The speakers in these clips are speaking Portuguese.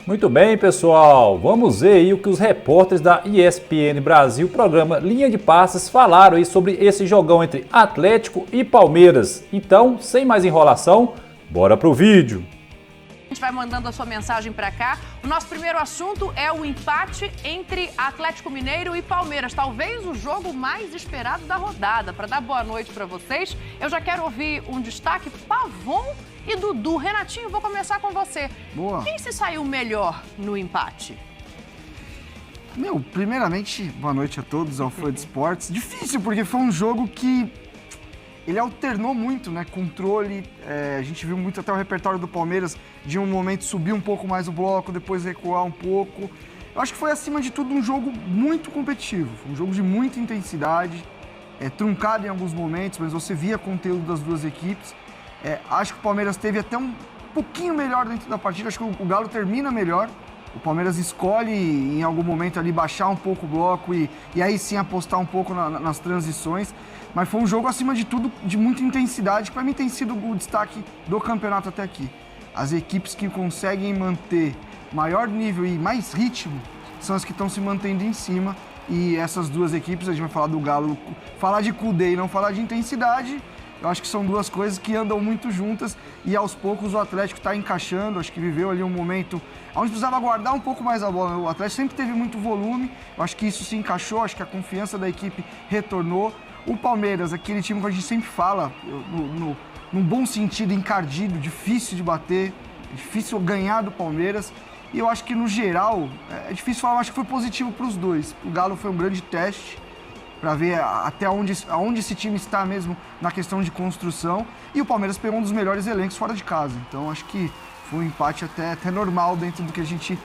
Muito bem, pessoal. Vamos ver aí o que os repórteres da ESPN Brasil, programa Linha de Passes, falaram aí sobre esse jogão entre Atlético e Palmeiras. Então, sem mais enrolação, bora pro vídeo. A gente vai mandando a sua mensagem para cá. O nosso primeiro assunto é o empate entre Atlético Mineiro e Palmeiras. Talvez o jogo mais esperado da rodada. Para dar boa noite para vocês, eu já quero ouvir um destaque: Pavon e Dudu. Renatinho, vou começar com você. Boa. Quem se saiu melhor no empate? Primeiramente, boa noite a todos, ao Fã de Esportes. Difícil, porque foi um jogo que ele alternou muito, né? Controle, a gente viu muito até o repertório do Palmeiras, de um momento subir um pouco mais o bloco, depois recuar um pouco. Eu acho que foi, acima de tudo, um jogo muito competitivo. Foi um jogo de muita intensidade, truncado em alguns momentos, mas você via conteúdo das duas equipes. Acho que o Palmeiras teve até um pouquinho melhor dentro da partida, acho que o Galo termina melhor. O Palmeiras escolhe, em algum momento ali, baixar um pouco o bloco e aí sim apostar um pouco nas transições. Mas foi um jogo, acima de tudo, de muita intensidade, que para mim tem sido o destaque do campeonato até aqui. As equipes que conseguem manter maior nível e mais ritmo são as que estão se mantendo em cima. E essas duas equipes, a gente vai falar do Galo, falar de Kudê e não falar de intensidade, eu acho que são duas coisas que andam muito juntas e aos poucos o Atlético está encaixando. Acho que viveu ali um momento onde precisava guardar um pouco mais a bola. O Atlético sempre teve muito volume, eu acho que isso se encaixou, acho que a confiança da equipe retornou. O Palmeiras, aquele time que a gente sempre fala, num bom sentido, encardido, difícil de bater, difícil ganhar do Palmeiras. E eu acho que, no geral, é difícil falar, mas acho que foi positivo para os dois. O Galo foi um grande teste para ver até onde esse time está mesmo na questão de construção. E o Palmeiras pegou um dos melhores elencos fora de casa. Então, acho que foi um empate até normal dentro do que a gente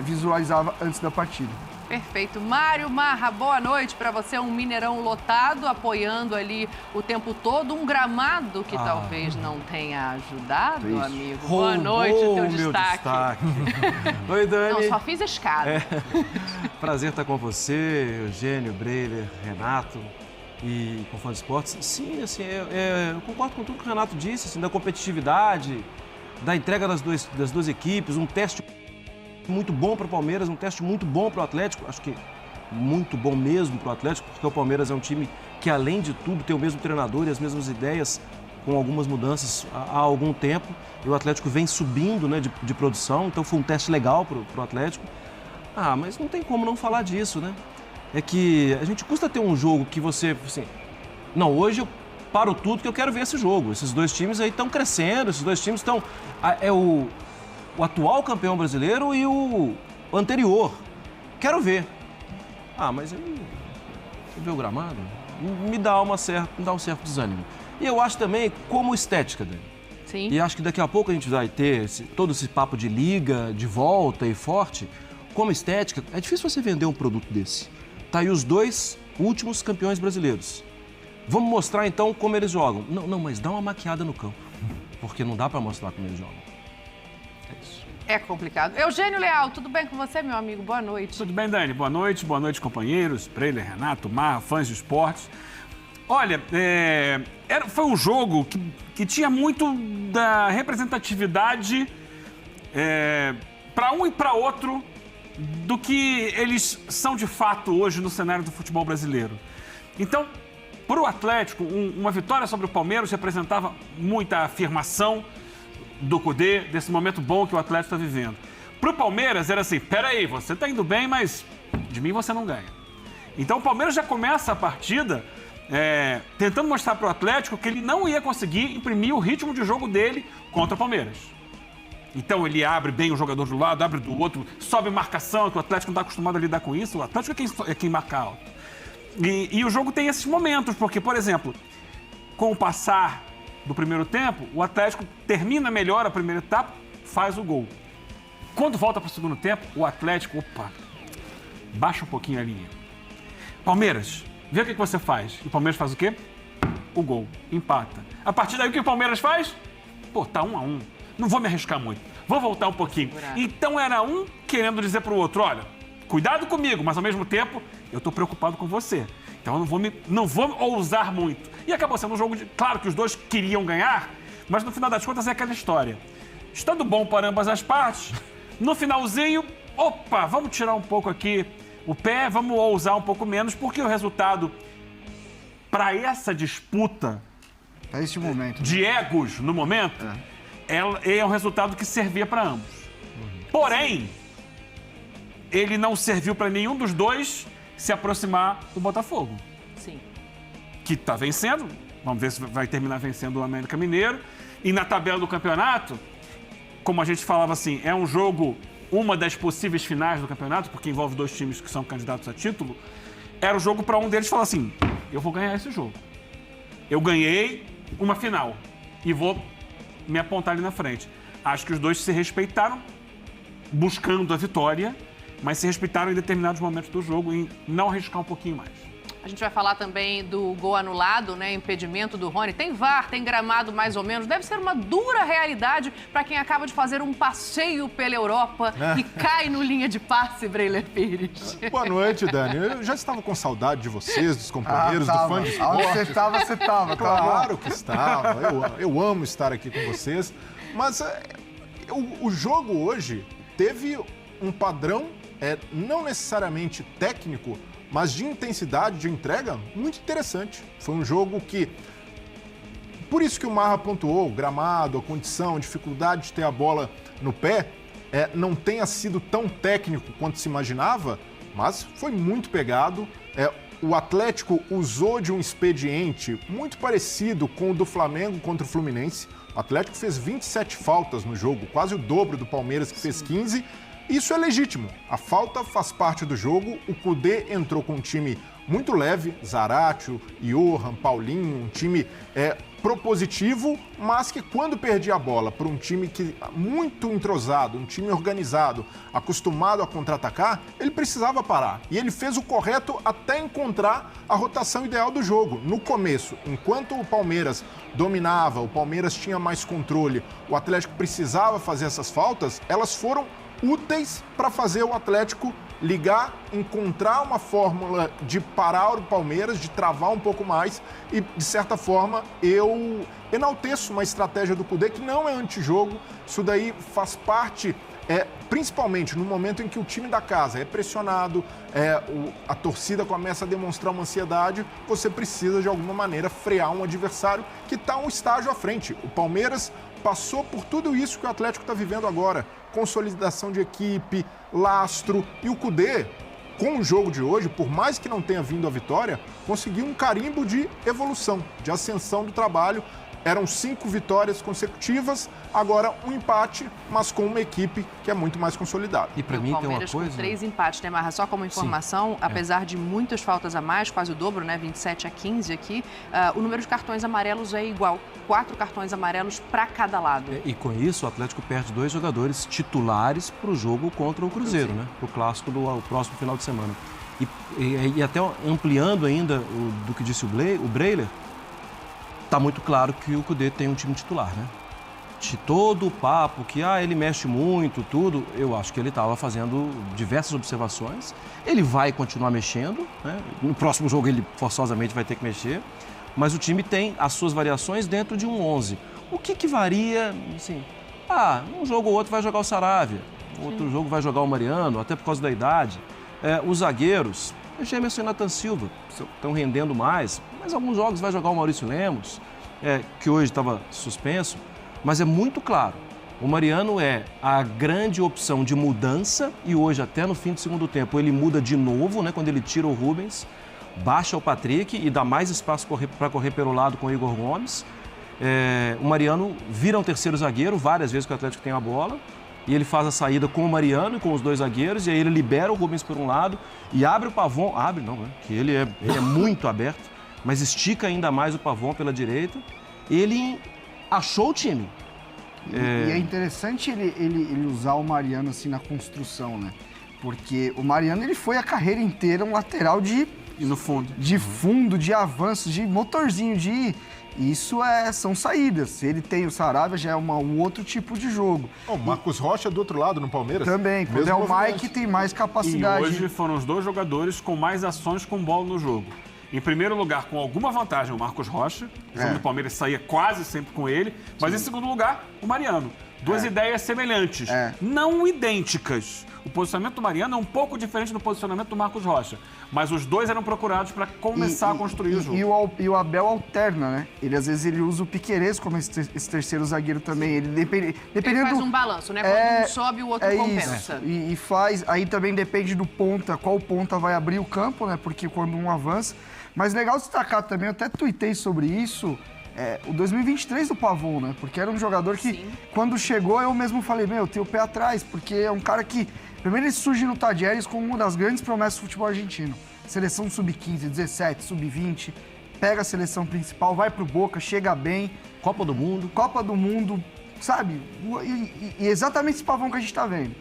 visualizava antes da partida. Perfeito. Mário Marra, boa noite para você. Um Mineirão lotado, apoiando ali o tempo todo. Um gramado que talvez não tenha ajudado, amigo. Boa noite, o teu destaque. Oi, Dani. Não, só fiz escada. Prazer estar com você, Eugênio, Breiler, Renato e com o Fã de Esportes. Sim, assim, eu concordo com tudo que o Renato disse, assim, da competitividade, da entrega das duas equipes, um teste muito bom para o Palmeiras, um teste muito bom para o Atlético, acho que muito bom mesmo para o Atlético, porque o Palmeiras é um time que, além de tudo, tem o mesmo treinador e as mesmas ideias, com algumas mudanças há algum tempo, e o Atlético vem subindo, né, de produção, então foi um teste legal para o Atlético. Mas não tem como não falar disso, né? É que a gente custa ter um jogo que você, assim, não, hoje eu paro tudo que eu quero ver esse jogo, esses dois times aí estão crescendo, esses dois times estão, o atual campeão brasileiro e o anterior. Quero ver. Mas aí, ver o gramado me dá um certo desânimo. E eu acho também como estética, Dani. Sim. E acho que daqui a pouco a gente vai ter todo esse papo de liga, de volta e forte. Como estética, é difícil você vender um produto desse. Tá aí os dois últimos campeões brasileiros. Vamos mostrar então como eles jogam. Não, mas dá uma maquiada no campo. Porque não dá para mostrar como eles jogam. É complicado. Eugênio Leal, tudo bem com você, meu amigo? Boa noite. Tudo bem, Dani? Boa noite, companheiros. Breiler, Renato, Marra, fãs de esportes. Olha, foi um jogo que tinha muito da representatividade para um e para outro do que eles são de fato hoje no cenário do futebol brasileiro. Então, para o Atlético, uma vitória sobre o Palmeiras representava muita afirmação do Kudê, desse momento bom que o Atlético está vivendo. Para o Palmeiras era assim, peraí, você está indo bem, mas de mim você não ganha. Então o Palmeiras já começa a partida tentando mostrar para o Atlético que ele não ia conseguir imprimir o ritmo de jogo dele contra o Palmeiras. Então ele abre bem o jogador do lado, abre do outro, sobe marcação, que o Atlético não está acostumado a lidar com isso, o Atlético é quem marca alto. E o jogo tem esses momentos, porque, por exemplo, com o passar do primeiro tempo, o Atlético termina melhor a primeira etapa, faz o gol. Quando volta para o segundo tempo, o Atlético, baixa um pouquinho a linha. Palmeiras, vê o que você faz. E o Palmeiras faz o quê? O gol, empata. A partir daí, o que o Palmeiras faz? Tá 1-1. Não vou me arriscar muito, vou voltar um pouquinho. Então era um querendo dizer para o outro, olha, cuidado comigo, mas ao mesmo tempo, eu estou preocupado com você. Então eu não vou ousar muito. E acabou sendo um jogo claro que os dois queriam ganhar, mas no final das contas é aquela história. Estando bom para ambas as partes, No finalzinho, opa, vamos tirar um pouco aqui o pé, vamos ousar um pouco menos, porque o resultado para essa disputa esse momento, de egos no momento é um resultado que servia para ambos. Porém, ele não serviu para nenhum dos dois se aproximar do Botafogo. Sim. Que está vencendo, vamos ver se vai terminar vencendo o América Mineiro. E na tabela do campeonato, como a gente falava assim, é um jogo, uma das possíveis finais do campeonato, porque envolve 2 times que são candidatos a título, era o jogo para um deles falar assim, eu vou ganhar esse jogo. Eu ganhei uma final e vou me apontar ali na frente. Acho que os dois se respeitaram, buscando a vitória, mas se respeitaram em determinados momentos do jogo em não arriscar um pouquinho mais. A gente vai falar também do gol anulado, né? Impedimento do Rony. Tem VAR, tem gramado mais ou menos. Deve ser uma dura realidade para quem acaba de fazer um passeio pela Europa e cai no linha de passe, Breiler Pires. Boa noite, Dani. Eu já estava com saudade de vocês, dos companheiros, do fã de esporte. Onde você estava. Claro que estava. Eu amo estar aqui com vocês. Mas o jogo hoje teve um padrão, não necessariamente técnico, mas de intensidade, de entrega, muito interessante. Foi um jogo que, por isso que o Marra pontuou, o gramado, a condição, a dificuldade de ter a bola no pé, não tenha sido tão técnico quanto se imaginava, mas foi muito pegado. O Atlético usou de um expediente muito parecido com o do Flamengo contra o Fluminense. O Atlético fez 27 faltas no jogo, quase o dobro do Palmeiras, que fez 15. Isso é legítimo. A falta faz parte do jogo. O Kudê entrou com um time muito leve, Zaratio, Johan, Paulinho, um time propositivo, mas que quando perdia a bola para um time que muito entrosado, um time organizado, acostumado a contra-atacar, ele precisava parar. E ele fez o correto até encontrar a rotação ideal do jogo. No começo, enquanto o Palmeiras dominava, o Palmeiras tinha mais controle, o Atlético precisava fazer essas faltas, elas foram úteis para fazer o Atlético ligar, encontrar uma fórmula de parar o Palmeiras, de travar um pouco mais e, de certa forma, eu enalteço uma estratégia do Kudê que não é antijogo. Isso daí faz parte, principalmente no momento em que o time da casa é pressionado, a torcida começa a demonstrar uma ansiedade, você precisa, de alguma maneira, frear um adversário que está um estágio à frente. O Palmeiras passou por tudo isso que o Atlético está vivendo agora. Consolidação de equipe, lastro. E o Kudê, com o jogo de hoje, por mais que não tenha vindo a vitória, conseguiu um carimbo de evolução, de ascensão do trabalho. Eram 5 vitórias consecutivas, agora um empate, mas com uma equipe que é muito mais consolidada. E para mim tem uma coisa... com 3 empates, né, Marra? Só como informação, apesar de muitas faltas a mais, quase o dobro, né, 27 a 15 aqui, o número de cartões amarelos é igual. 4 cartões amarelos para cada lado. E com isso, o Atlético perde 2 jogadores titulares para o jogo contra o Cruzeiro, né? O clássico do próximo final de semana. E até ampliando ainda do que disse o Breiler, está muito claro que o Kudê tem um time titular, né? De todo o papo que ele mexe muito, tudo, eu acho que ele estava fazendo diversas observações. Ele vai continuar mexendo, né? No próximo jogo ele forçosamente vai ter que mexer, mas o time tem as suas variações dentro de um 11. O que varia, assim, um jogo ou outro vai jogar o Saravia, outro jogo vai jogar o Mariano, até por causa da idade. Os zagueiros, o Gemerson e Nathan Silva estão rendendo mais, mas alguns jogos vai jogar o Maurício Lemos, que hoje estava suspenso, mas é muito claro, o Mariano é a grande opção de mudança e hoje, até no fim do segundo tempo, ele muda de novo, né, quando ele tira o Rubens, baixa o Patrick e dá mais espaço para correr pelo lado com o Igor Gomes. O Mariano vira um terceiro zagueiro, várias vezes que o Atlético tem a bola, e ele faz a saída com o Mariano e com os 2 zagueiros, e aí ele libera o Rubens por um lado e abre o Pavon, que ele é muito aberto, mas estica ainda mais o Pavon pela direita. Ele achou o time. E é interessante ele usar o Mariano assim na construção, né? Porque o Mariano ele foi a carreira inteira um lateral de fundo, de avanço, de motorzinho, Isso são saídas. Se ele tem o Saravia, já é um outro tipo de jogo. O Marcos Rocha do outro lado, no Palmeiras. Também, quando é o Mike, tem mais capacidade. E hoje foram os 2 jogadores com mais ações com bola no jogo. Em primeiro lugar, com alguma vantagem, o Marcos Rocha. O jogo do Palmeiras saía quase sempre com ele. Mas em segundo lugar, o Mariano. Duas ideias semelhantes, não idênticas. O posicionamento do Mariano é um pouco diferente do posicionamento do Marcos Rocha, mas os dois eram procurados para começar a construir o jogo. E o Abel alterna, né? Às vezes ele usa o Piquerez como esse terceiro zagueiro também. Ele faz um balanço, né? Quando um sobe, o outro compensa. E faz, aí também depende do ponta, qual ponta vai abrir o campo, né? Porque quando um avança. Mas legal destacar também, eu até tuitei sobre isso, o 2023 do Pavon, né? Porque era um jogador que, quando chegou, eu mesmo falei, eu tenho o pé atrás, porque é um cara que, primeiro ele surge no Tadieres como uma das grandes promessas do futebol argentino. Seleção sub-15, 17, sub-20, pega a seleção principal, vai pro Boca, chega bem. Copa do Mundo, sabe? E exatamente esse Pavon que a gente tá vendo.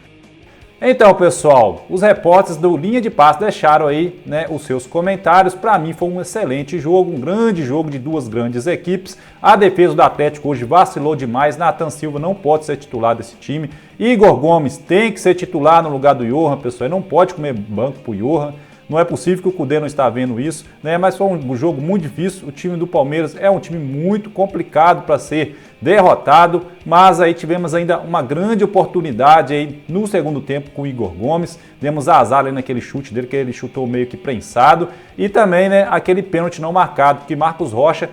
Então, pessoal, os repórteres do Linha de Passe deixaram aí, né, os seus comentários. Para mim foi um excelente jogo, um grande jogo de duas grandes equipes. A defesa do Atlético hoje vacilou demais. Nathan Silva não pode ser titular desse time. Igor Gomes tem que ser titular no lugar do Johan, pessoal. Ele não pode comer banco pro Johan. Não é possível que o Cudê não está vendo isso, né? Mas foi um jogo muito difícil. O time do Palmeiras é um time muito complicado para ser derrotado, mas aí tivemos ainda uma grande oportunidade aí no segundo tempo com o Igor Gomes. Demos azar ali naquele chute dele, que ele chutou meio que prensado. E também, né, aquele pênalti não marcado, que Marcos Rocha,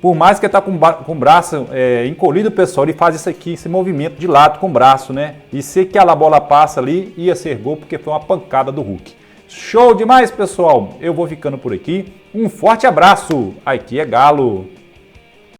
por mais que ele está com o braço encolhido, pessoal, ele faz isso aqui, esse movimento de lado com o braço, né? E se aquela bola passa ali, ia ser gol, porque foi uma pancada do Hulk. Show demais, pessoal! Eu vou ficando por aqui. Um forte abraço! Aqui é Galo!